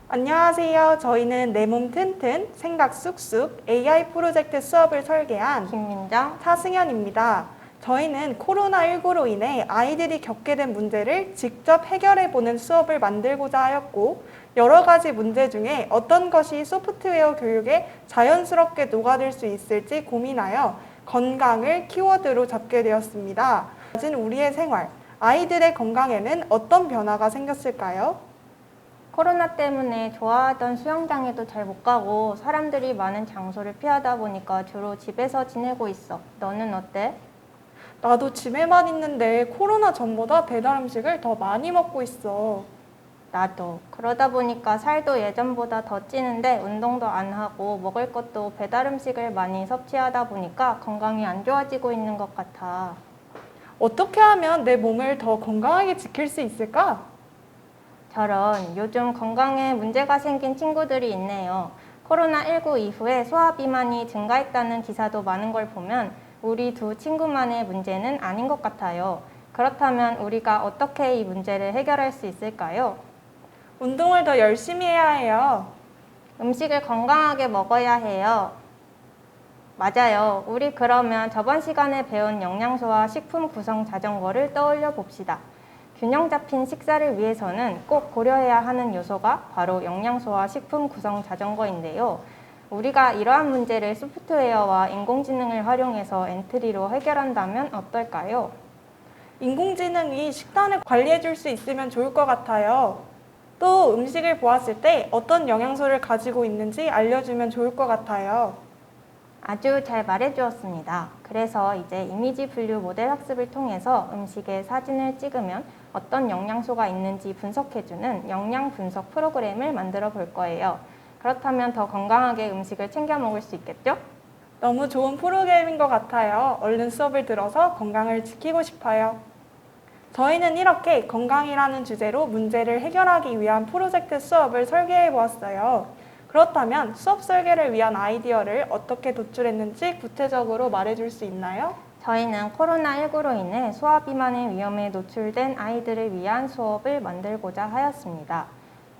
안녕하세요. 저희는 내 몸 튼튼, 생각 쑥쑥 AI 프로젝트 수업을 설계한 김민정. 차승현입니다. 저희는 코로나19로 인해 아이들이 겪게 된 문제를 직접 해결해보는 수업을 만들고자 하였고, 여러 가지 문제 중에 어떤 것이 소프트웨어 교육에 자연스럽게 녹아들 수 있을지 고민하여 건강을 키워드로 잡게 되었습니다. 가진 우리의 생활, 아이들의 건강에는 어떤 변화가 생겼을까요? 코로나 때문에 좋아하던 수영장에도 잘 못 가고 사람들이 많은 장소를 피하다 보니까 주로 집에서 지내고 있어. 너는 어때? 나도 집에만 있는데 코로나 전보다 배달 음식을 더 많이 먹고 있어. 나도. 그러다 보니까 살도 예전보다 더 찌는데 운동도 안 하고 먹을 것도 배달 음식을 많이 섭취하다 보니까 건강이 안 좋아지고 있는 것 같아. 어떻게 하면 내 몸을 더 건강하게 지킬 수 있을까? 저런 요즘 건강에 문제가 생긴 친구들이 있네요. 코로나19 이후에 소화비만이 증가했다는 기사도 많은 걸 보면 우리 두 친구만의 문제는 아닌 것 같아요. 그렇다면 우리가 어떻게 이 문제를 해결할 수 있을까요? 운동을 더 열심히 해야 해요. 음식을 건강하게 먹어야 해요. 맞아요. 우리 그러면 저번 시간에 배운 영양소와 식품 구성 자전거를 떠올려 봅시다. 균형 잡힌 식사를 위해서는 꼭 고려해야 하는 요소가 바로 영양소와 식품 구성 자전거인데요. 우리가 이러한 문제를 소프트웨어와 인공지능을 활용해서 엔트리로 해결한다면 어떨까요? 인공지능이 식단을 관리해 줄 수 있으면 좋을 것 같아요. 또 음식을 보았을 때 어떤 영양소를 가지고 있는지 알려주면 좋을 것 같아요. 아주 잘 말해주었습니다. 그래서 이제 이미지 분류 모델 학습을 통해서 음식에 사진을 찍으면 어떤 영양소가 있는지 분석해주는 영양 분석 프로그램을 만들어 볼 거예요. 그렇다면 더 건강하게 음식을 챙겨 먹을 수 있겠죠? 너무 좋은 프로그램인 것 같아요. 얼른 수업을 들어서 건강을 지키고 싶어요. 저희는 이렇게 건강이라는 주제로 문제를 해결하기 위한 프로젝트 수업을 설계해 보았어요. 그렇다면 수업 설계를 위한 아이디어를 어떻게 도출했는지 구체적으로 말해줄 수 있나요? 저희는 코로나19로 인해 소화비만의 위험에 노출된 아이들을 위한 수업을 만들고자 하였습니다.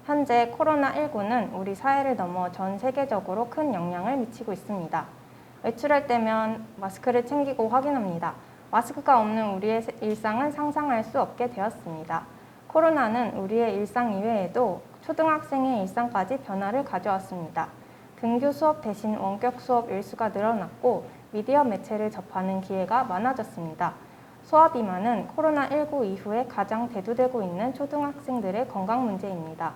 현재 코로나19는 우리 사회를 넘어 전 세계적으로 큰 영향을 미치고 있습니다. 외출할 때면 마스크를 챙기고 확인합니다. 마스크가 없는 우리의 일상은 상상할 수 없게 되었습니다. 코로나는 우리의 일상 이외에도 초등학생의 일상까지 변화를 가져왔습니다. 등교 수업 대신 원격 수업 일수가 늘어났고 미디어 매체를 접하는 기회가 많아졌습니다. 소화비만은 코로나19 이후에 가장 대두되고 있는 초등학생들의 건강 문제입니다.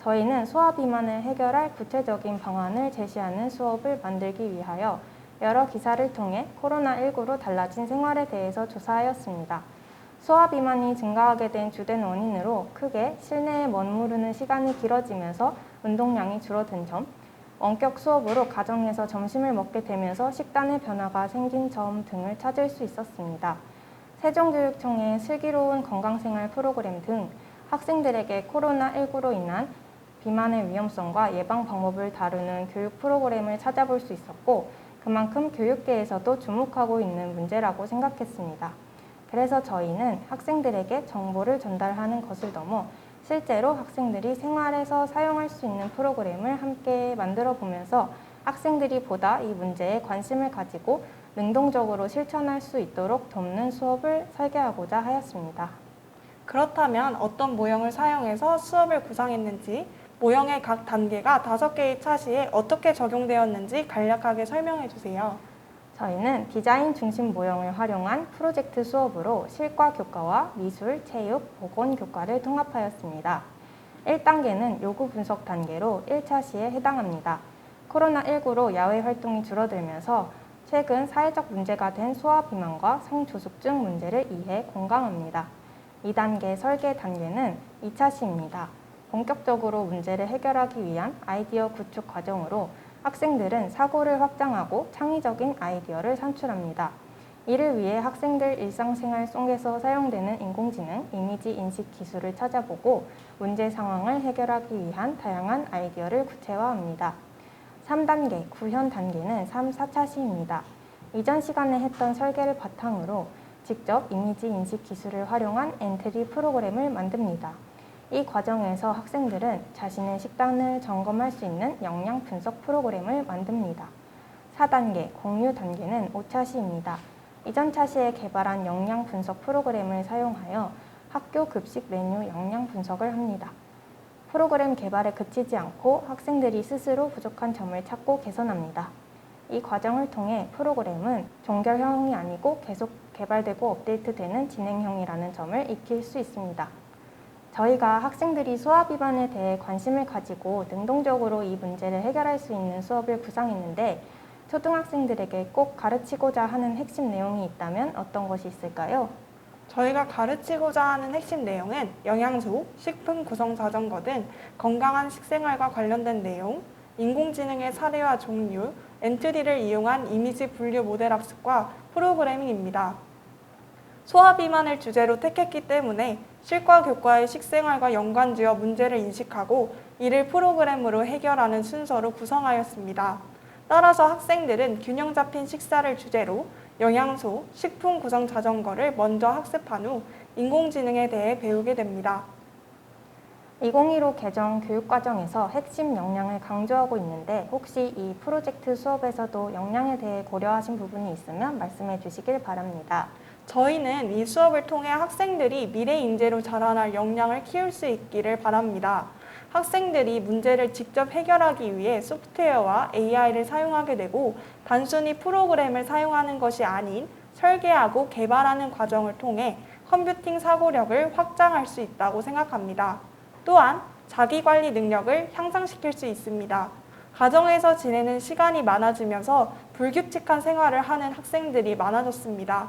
저희는 소화비만을 해결할 구체적인 방안을 제시하는 수업을 만들기 위하여 여러 기사를 통해 코로나19로 달라진 생활에 대해서 조사하였습니다. 소화비만이 증가하게 된 주된 원인으로 크게 실내에 머무르는 시간이 길어지면서 운동량이 줄어든 점, 원격 수업으로 가정에서 점심을 먹게 되면서 식단의 변화가 생긴 점 등을 찾을 수 있었습니다. 세종교육청의 슬기로운 건강생활 프로그램 등 학생들에게 코로나19로 인한 비만의 위험성과 예방 방법을 다루는 교육 프로그램을 찾아볼 수 있었고, 그만큼 교육계에서도 주목하고 있는 문제라고 생각했습니다. 그래서 저희는 학생들에게 정보를 전달하는 것을 넘어 실제로 학생들이 생활에서 사용할 수 있는 프로그램을 함께 만들어 보면서 학생들이 보다 이 문제에 관심을 가지고 능동적으로 실천할 수 있도록 돕는 수업을 설계하고자 하였습니다. 그렇다면 어떤 모형을 사용해서 수업을 구성했는지, 모형의 각 단계가 5개의 차시에 어떻게 적용되었는지 간략하게 설명해 주세요. 저희는 디자인 중심 모형을 활용한 프로젝트 수업으로 실과 교과와 미술, 체육, 보건 교과를 통합하였습니다. 1단계는 요구 분석 단계로 1차 시에 해당합니다. 코로나19로 야외 활동이 줄어들면서 최근 사회적 문제가 된 소화비만과 성조숙증 문제를 이해 공감합니다. 2단계 설계 단계는 2차 시입니다. 본격적으로 문제를 해결하기 위한 아이디어 구축 과정으로 학생들은 사고를 확장하고 창의적인 아이디어를 산출합니다. 이를 위해 학생들 일상생활 속에서 사용되는 인공지능, 이미지 인식 기술을 찾아보고 문제 상황을 해결하기 위한 다양한 아이디어를 구체화합니다. 3단계, 구현 단계는 3, 4차 시입니다. 이전 시간에 했던 설계를 바탕으로 직접 이미지 인식 기술을 활용한 엔트리 프로그램을 만듭니다. 이 과정에서 학생들은 자신의 식단을 점검할 수 있는 영양 분석 프로그램을 만듭니다. 4단계, 공유 단계는 5차 시입니다. 이전 차시에 개발한 영양 분석 프로그램을 사용하여 학교 급식 메뉴 영양 분석을 합니다. 프로그램 개발에 그치지 않고 학생들이 스스로 부족한 점을 찾고 개선합니다. 이 과정을 통해 프로그램은 종결형이 아니고 계속 개발되고 업데이트되는 진행형이라는 점을 익힐 수 있습니다. 저희가 학생들이 수학 위반에 대해 관심을 가지고 능동적으로 이 문제를 해결할 수 있는 수업을 구상했는데 초등학생들에게 꼭 가르치고자 하는 핵심 내용이 있다면 어떤 것이 있을까요? 저희가 가르치고자 하는 핵심 내용은 영양소, 식품 구성 자전거 등 건강한 식생활과 관련된 내용, 인공지능의 사례와 종류, 엔트리를 이용한 이미지 분류 모델 학습과 프로그래밍입니다. 소화 비만을 주제로 택했기 때문에 실과 교과의 식생활과 연관지어 문제를 인식하고 이를 프로그램으로 해결하는 순서로 구성하였습니다. 따라서 학생들은 균형 잡힌 식사를 주제로 영양소, 식품 구성 자전거를 먼저 학습한 후 인공지능에 대해 배우게 됩니다. 2015 개정 교육과정에서 핵심 역량을 강조하고 있는데 혹시 이 프로젝트 수업에서도 역량에 대해 고려하신 부분이 있으면 말씀해 주시길 바랍니다. 저희는 이 수업을 통해 학생들이 미래 인재로 자라날 역량을 키울 수 있기를 바랍니다. 학생들이 문제를 직접 해결하기 위해 소프트웨어와 AI를 사용하게 되고 단순히 프로그램을 사용하는 것이 아닌 설계하고 개발하는 과정을 통해 컴퓨팅 사고력을 확장할 수 있다고 생각합니다. 또한 자기관리 능력을 향상시킬 수 있습니다. 가정에서 지내는 시간이 많아지면서 불규칙한 생활을 하는 학생들이 많아졌습니다.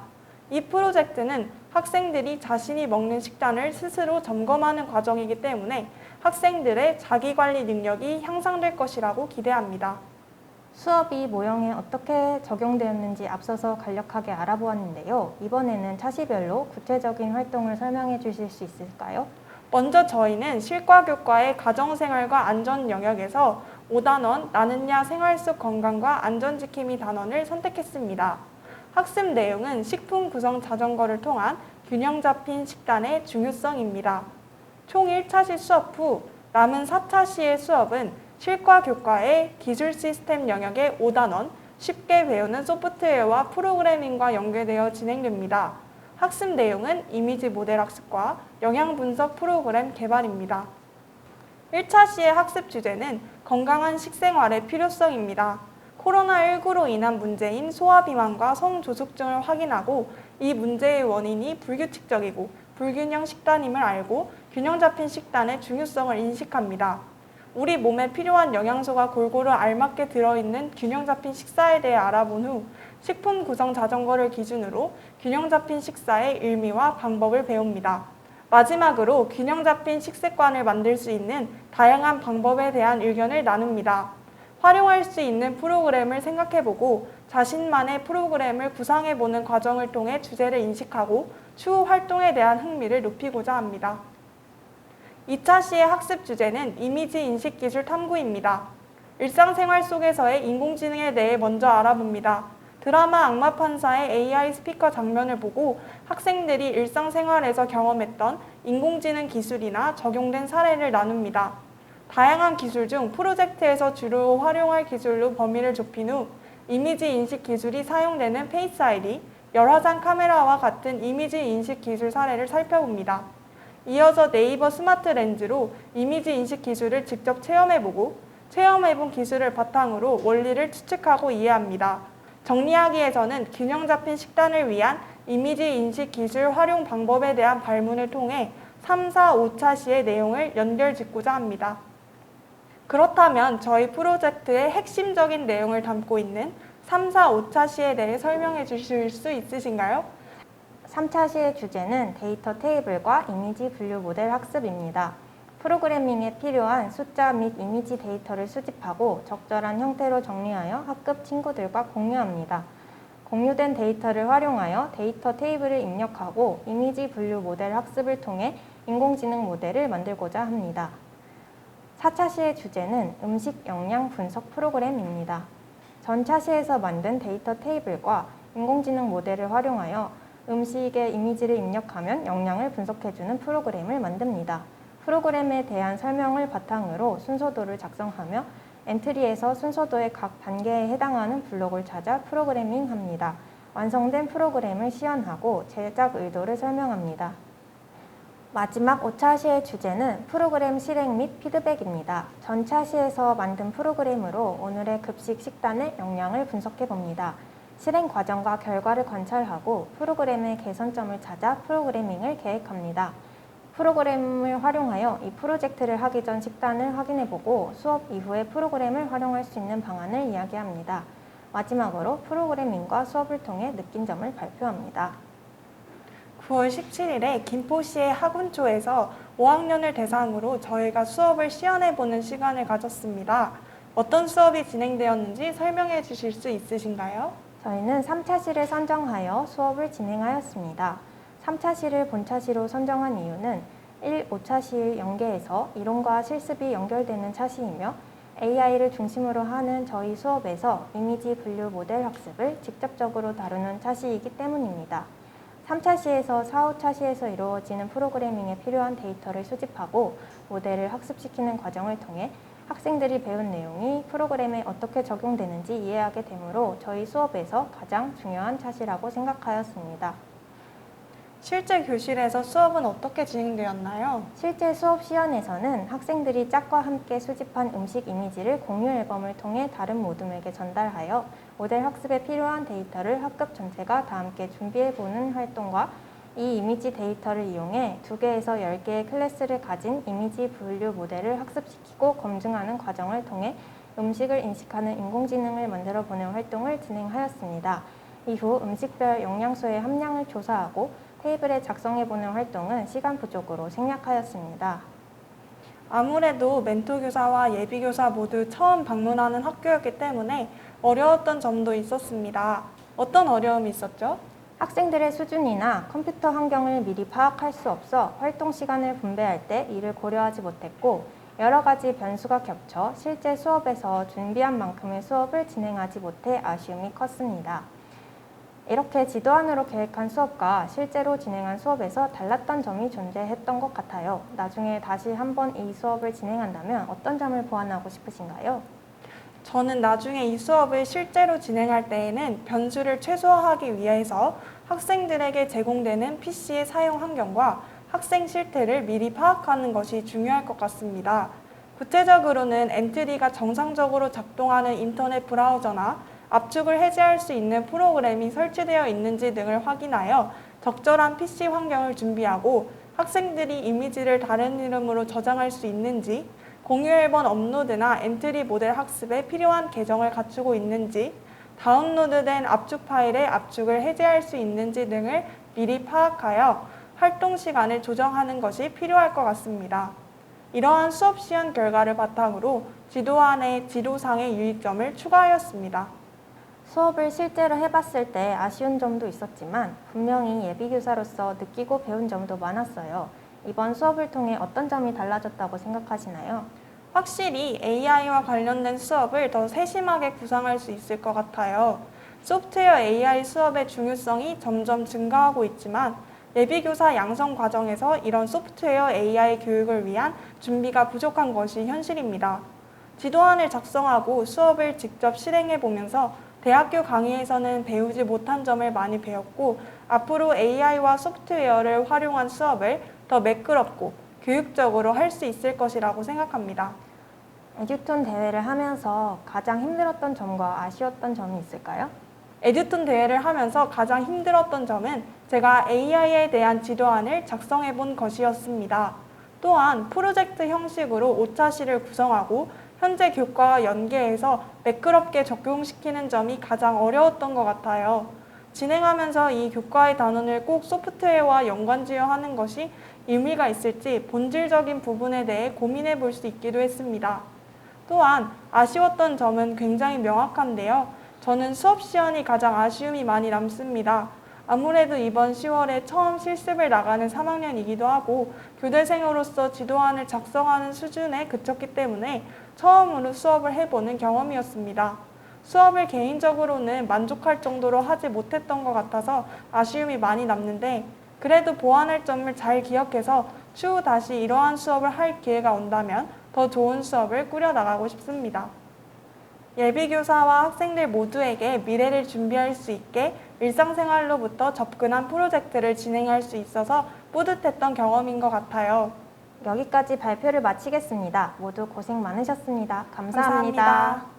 이 프로젝트는 학생들이 자신이 먹는 식단을 스스로 점검하는 과정이기 때문에 학생들의 자기관리 능력이 향상될 것이라고 기대합니다. 수업이 모형에 어떻게 적용되었는지 앞서서 간략하게 알아보았는데요. 이번에는 차시별로 구체적인 활동을 설명해 주실 수 있을까요? 먼저 저희는 실과교과의 가정생활과 안전 영역에서 5단원 나는야 생활 속 건강과 안전지킴이 단원을 선택했습니다. 학습 내용은 식품 구성 자전거를 통한 균형 잡힌 식단의 중요성입니다. 총 1차시 수업 후 남은 4차시의 수업은 실과교과의 기술 시스템 영역의 5단원 쉽게 배우는 소프트웨어와 프로그래밍과 연계되어 진행됩니다. 학습 내용은 이미지 모델 학습과 영양 분석 프로그램 개발입니다. 1차시의 학습 주제는 건강한 식생활의 필요성입니다. 코로나19로 인한 문제인 소화비만과 성조숙증을 확인하고 이 문제의 원인이 불규칙적이고 불균형 식단임을 알고 균형 잡힌 식단의 중요성을 인식합니다. 우리 몸에 필요한 영양소가 골고루 알맞게 들어있는 균형 잡힌 식사에 대해 알아본 후 식품 구성 자전거를 기준으로 균형 잡힌 식사의 의미와 방법을 배웁니다. 마지막으로 균형 잡힌 식습관을 만들 수 있는 다양한 방법에 대한 의견을 나눕니다. 활용할 수 있는 프로그램을 생각해보고 자신만의 프로그램을 구상해보는 과정을 통해 주제를 인식하고 추후 활동에 대한 흥미를 높이고자 합니다. 2차 시의 학습 주제는 이미지 인식 기술 탐구입니다. 일상생활 속에서의 인공지능에 대해 먼저 알아봅니다. 드라마 악마판사의 AI 스피커 장면을 보고 학생들이 일상생활에서 경험했던 인공지능 기술이나 적용된 사례를 나눕니다. 다양한 기술 중 프로젝트에서 주로 활용할 기술로 범위를 좁힌 후 이미지 인식 기술이 사용되는 페이스 아이디, 열화상 카메라와 같은 이미지 인식 기술 사례를 살펴봅니다. 이어서 네이버 스마트 렌즈로 이미지 인식 기술을 직접 체험해보고 체험해본 기술을 바탕으로 원리를 추측하고 이해합니다. 정리하기에서는 균형 잡힌 식단을 위한 이미지 인식 기술 활용 방법에 대한 발문을 통해 3, 4, 5차 시의 내용을 연결 짓고자 합니다. 그렇다면 저희 프로젝트의 핵심적인 내용을 담고 있는 3, 4, 5차 시에 대해 설명해 주실 수 있으신가요? 3차 시의 주제는 데이터 테이블과 이미지 분류 모델 학습입니다. 프로그래밍에 필요한 숫자 및 이미지 데이터를 수집하고 적절한 형태로 정리하여 학급 친구들과 공유합니다. 공유된 데이터를 활용하여 데이터 테이블을 입력하고 이미지 분류 모델 학습을 통해 인공지능 모델을 만들고자 합니다. 4차 시의 주제는 음식 영양 분석 프로그램입니다. 전차 시에서 만든 데이터 테이블과 인공지능 모델을 활용하여 음식의 이미지를 입력하면 영양을 분석해주는 프로그램을 만듭니다. 프로그램에 대한 설명을 바탕으로 순서도를 작성하며 엔트리에서 순서도의 각 단계에 해당하는 블록을 찾아 프로그래밍합니다. 완성된 프로그램을 시연하고 제작 의도를 설명합니다. 마지막 5차 시의 주제는 프로그램 실행 및 피드백입니다. 전차 시에서 만든 프로그램으로 오늘의 급식 식단의 영양을 분석해 봅니다. 실행 과정과 결과를 관찰하고 프로그램의 개선점을 찾아 프로그래밍을 계획합니다. 프로그램을 활용하여 이 프로젝트를 하기 전 식단을 확인해보고 수업 이후에 프로그램을 활용할 수 있는 방안을 이야기합니다. 마지막으로 프로그래밍과 수업을 통해 느낀 점을 발표합니다. 9월 17일에 김포시의 학운초에서 5학년을 대상으로 저희가 수업을 시연해보는 시간을 가졌습니다. 어떤 수업이 진행되었는지 설명해 주실 수 있으신가요? 저희는 3차 시를 선정하여 수업을 진행하였습니다. 3차 시를 본차 시로 선정한 이유는 1, 5차 시의 연계에서 이론과 실습이 연결되는 차시이며 AI를 중심으로 하는 저희 수업에서 이미지 분류 모델 학습을 직접적으로 다루는 차시이기 때문입니다. 3차 시에서 4, 5차 시에서 이루어지는 프로그래밍에 필요한 데이터를 수집하고 모델을 학습시키는 과정을 통해 학생들이 배운 내용이 프로그램에 어떻게 적용되는지 이해하게 되므로 저희 수업에서 가장 중요한 차시라고 생각하였습니다. 실제 교실에서 수업은 어떻게 진행되었나요? 실제 수업 시연에서는 학생들이 짝과 함께 수집한 음식 이미지를 공유 앨범을 통해 다른 모둠에게 전달하여 모델 학습에 필요한 데이터를 학급 전체가 다 함께 준비해보는 활동과 이 이미지 데이터를 이용해 2개에서 10개의 클래스를 가진 이미지 분류 모델을 학습시키고 검증하는 과정을 통해 음식을 인식하는 인공지능을 만들어 보는 활동을 진행하였습니다. 이후 음식별 영양소의 함량을 조사하고 테이블에 작성해보는 활동은 시간 부족으로 생략하였습니다. 아무래도 멘토교사와 예비교사 모두 처음 방문하는 학교였기 때문에 어려웠던 점도 있었습니다. 어떤 어려움이 있었죠? 학생들의 수준이나 컴퓨터 환경을 미리 파악할 수 없어 활동 시간을 분배할 때 이를 고려하지 못했고 여러 가지 변수가 겹쳐 실제 수업에서 준비한 만큼의 수업을 진행하지 못해 아쉬움이 컸습니다. 이렇게 지도안으로 계획한 수업과 실제로 진행한 수업에서 달랐던 점이 존재했던 것 같아요. 나중에 다시 한번 이 수업을 진행한다면 어떤 점을 보완하고 싶으신가요? 저는 나중에 이 수업을 실제로 진행할 때에는 변수를 최소화하기 위해서 학생들에게 제공되는 PC의 사용 환경과 학생 실태를 미리 파악하는 것이 중요할 것 같습니다. 구체적으로는 엔트리가 정상적으로 작동하는 인터넷 브라우저나 압축을 해제할 수 있는 프로그램이 설치되어 있는지 등을 확인하여 적절한 PC 환경을 준비하고 학생들이 이미지를 다른 이름으로 저장할 수 있는지, 공유 앨범 업로드나 엔트리 모델 학습에 필요한 계정을 갖추고 있는지, 다운로드된 압축 파일의 압축을 해제할 수 있는지 등을 미리 파악하여 활동 시간을 조정하는 것이 필요할 것 같습니다. 이러한 수업 시연 결과를 바탕으로 지도안의 지도상의 유의점을 추가하였습니다. 수업을 실제로 해봤을 때 아쉬운 점도 있었지만 분명히 예비교사로서 느끼고 배운 점도 많았어요. 이번 수업을 통해 어떤 점이 달라졌다고 생각하시나요? 확실히 AI와 관련된 수업을 더 세심하게 구상할 수 있을 것 같아요. 소프트웨어 AI 수업의 중요성이 점점 증가하고 있지만 예비교사 양성 과정에서 이런 소프트웨어 AI 교육을 위한 준비가 부족한 것이 현실입니다. 지도안을 작성하고 수업을 직접 실행해 보면서 대학교 강의에서는 배우지 못한 점을 많이 배웠고 앞으로 AI와 소프트웨어를 활용한 수업을 더 매끄럽고 교육적으로 할 수 있을 것이라고 생각합니다. 에듀톤 대회를 하면서 가장 힘들었던 점과 아쉬웠던 점이 있을까요? 에듀톤 대회를 하면서 가장 힘들었던 점은 제가 AI에 대한 지도안을 작성해 본 것이었습니다. 또한 프로젝트 형식으로 5차시를 구성하고 현재 교과와 연계해서 매끄럽게 적용시키는 점이 가장 어려웠던 것 같아요. 진행하면서 이 교과의 단원을 꼭 소프트웨어와 연관지어하는 것이 의미가 있을지 본질적인 부분에 대해 고민해 볼 수 있기도 했습니다. 또한 아쉬웠던 점은 굉장히 명확한데요. 저는 수업 시간이 가장 아쉬움이 많이 남습니다. 아무래도 이번 10월에 처음 실습을 나가는 3학년이기도 하고 교대생으로서 지도안을 작성하는 수준에 그쳤기 때문에 처음으로 수업을 해보는 경험이었습니다. 수업을 개인적으로는 만족할 정도로 하지 못했던 것 같아서 아쉬움이 많이 남는데 그래도 보완할 점을 잘 기억해서 추후 다시 이러한 수업을 할 기회가 온다면 더 좋은 수업을 꾸려나가고 싶습니다. 예비교사와 학생들 모두에게 미래를 준비할 수 있게 일상생활로부터 접근한 프로젝트를 진행할 수 있어서 뿌듯했던 경험인 것 같아요. 여기까지 발표를 마치겠습니다. 모두 고생 많으셨습니다. 감사합니다. 감사합니다.